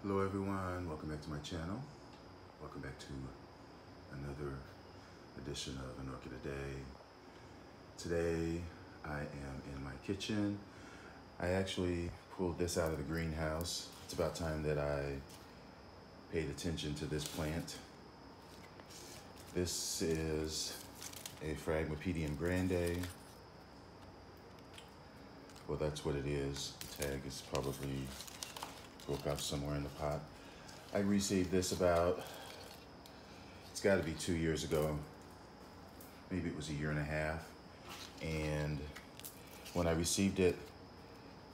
Hello everyone, welcome back to my channel. Welcome back to another edition of An Orchid a Day. Today I am in my kitchen. I actually pulled this out of the greenhouse. It's about time that I paid attention to this plant. This is a Phragmipedium Grande. Well, that's what it is. The tag is probably broke off somewhere in the pot. I received this about, it's got to be 2 years ago. Maybe it was a year and a half. And when I received it,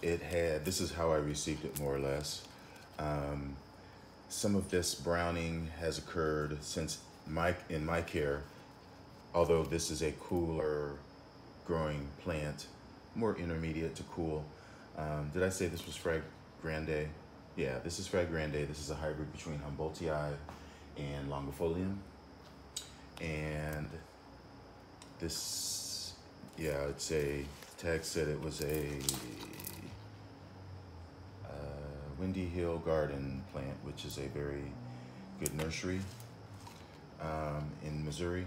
it had, this is how I received it more or less. Some of this browning has occurred since in my care, although this is a cooler growing plant, more intermediate to cool. Did I say this was Phrag Grande? Yeah, this is Phrag Grande. This is a hybrid between humboldii and longifolium. And this, yeah, it's a, tag said it was a Windy Hill Garden plant, which is a very good nursery in Missouri.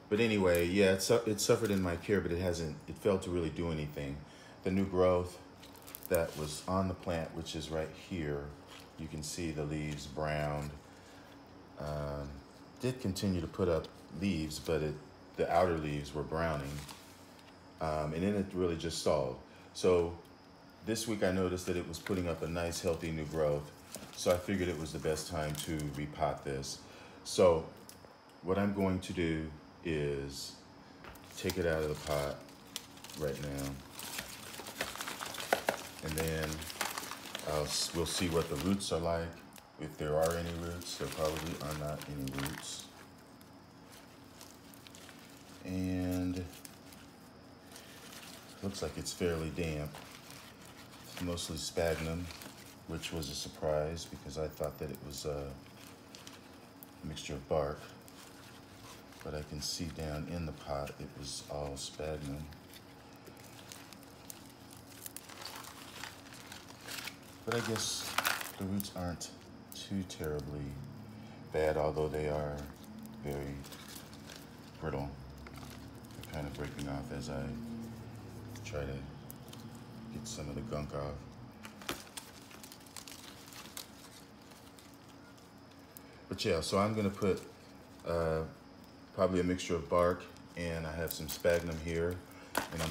But anyway, yeah, it suffered in my care, but it failed to really do anything. The new growth that was on the plant, which is right here, you can see the leaves browned. Did continue to put up leaves, but the outer leaves were browning. And then it really just stalled. So this week I noticed that it was putting up a nice healthy new growth. So I figured it was the best time to repot this. So what I'm going to do is take it out of the pot right now. And then we'll see what the roots are like. If there are any roots, there probably are not any roots. And looks like it's fairly damp. It's mostly sphagnum, which was a surprise because I thought that it was a mixture of bark. But I can see down in the pot it was all sphagnum. But I guess the roots aren't too terribly bad, although they are very brittle. They're kind of breaking off as I try to get some of the gunk off. But yeah, so I'm gonna put probably a mixture of bark, and I have some sphagnum here, and I'll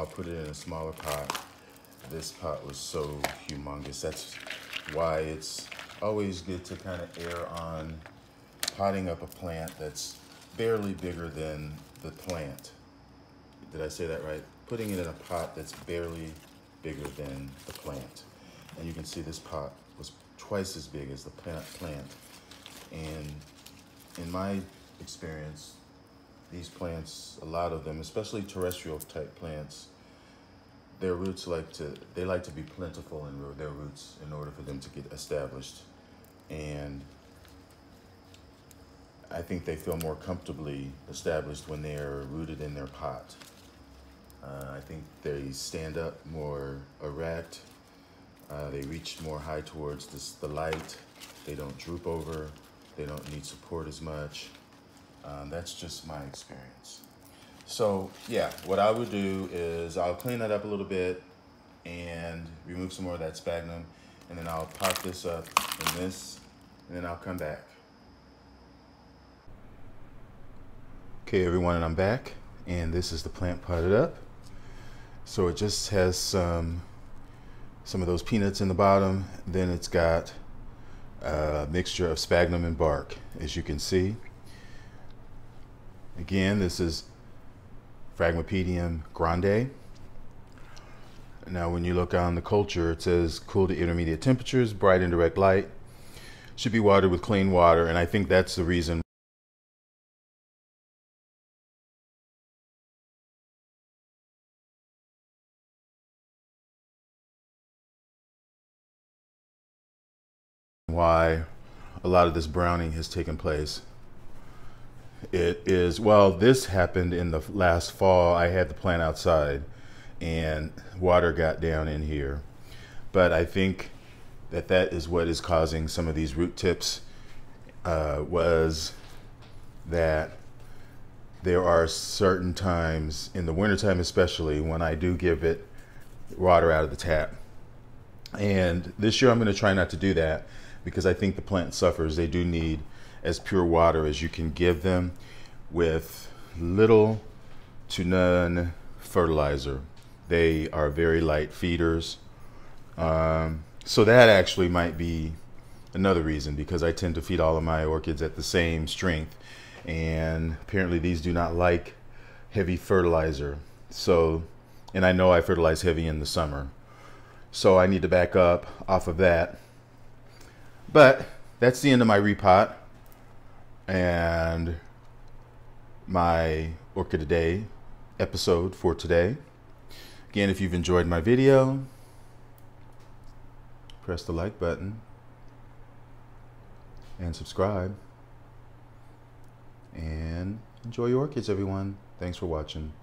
put it in a smaller pot. This pot was so humongous. That's why it's always good to kind of err on potting up a plant that's barely bigger than the plant. Did I say that right? Putting it in a pot that's barely bigger than the plant. And you can see this pot was twice as big as the plant. And in my experience, these plants, a lot of them, especially terrestrial type plants, their roots like to be plentiful in their roots in order for them to get established. And I think they feel more comfortably established when they are rooted in their pot. I think they stand up more erect. They reach more high towards the light. They don't droop over. They don't need support as much. That's just my experience. So yeah, what I would do is I'll clean that up a little bit and remove some more of that sphagnum, and then I'll pot this up in this, and then I'll come back. Okay everyone, and I'm back, and this is the plant potted up. So it just has some of those peanuts in the bottom, then it's got a mixture of sphagnum and bark, as you can see. Again, this is Phragmipedium Grande. Now when you look on the culture, it says cool to intermediate temperatures, bright indirect light, should be watered with clean water, and I think that's the reason why a lot of this browning has taken place. It is, well, this happened in the last fall. I had the plant outside and water got down in here. But I think that is what is causing some of these root tips, was that there are certain times, in the wintertime especially, when I do give it water out of the tap. And this year I'm going to try not to do that, because I think the plant suffers. They do need as pure water as you can give them with little to none fertilizer. They are very light feeders. So that actually might be another reason, because I tend to feed all of my orchids at the same strength, and apparently these do not like heavy fertilizer. So, and I know I fertilize heavy in the summer, so I need to back up off of that. But that's the end of my repot and my Orchid a Day episode for today. Again, if you've enjoyed my video, press the like button and subscribe, and enjoy your orchids, everyone. Thanks for watching.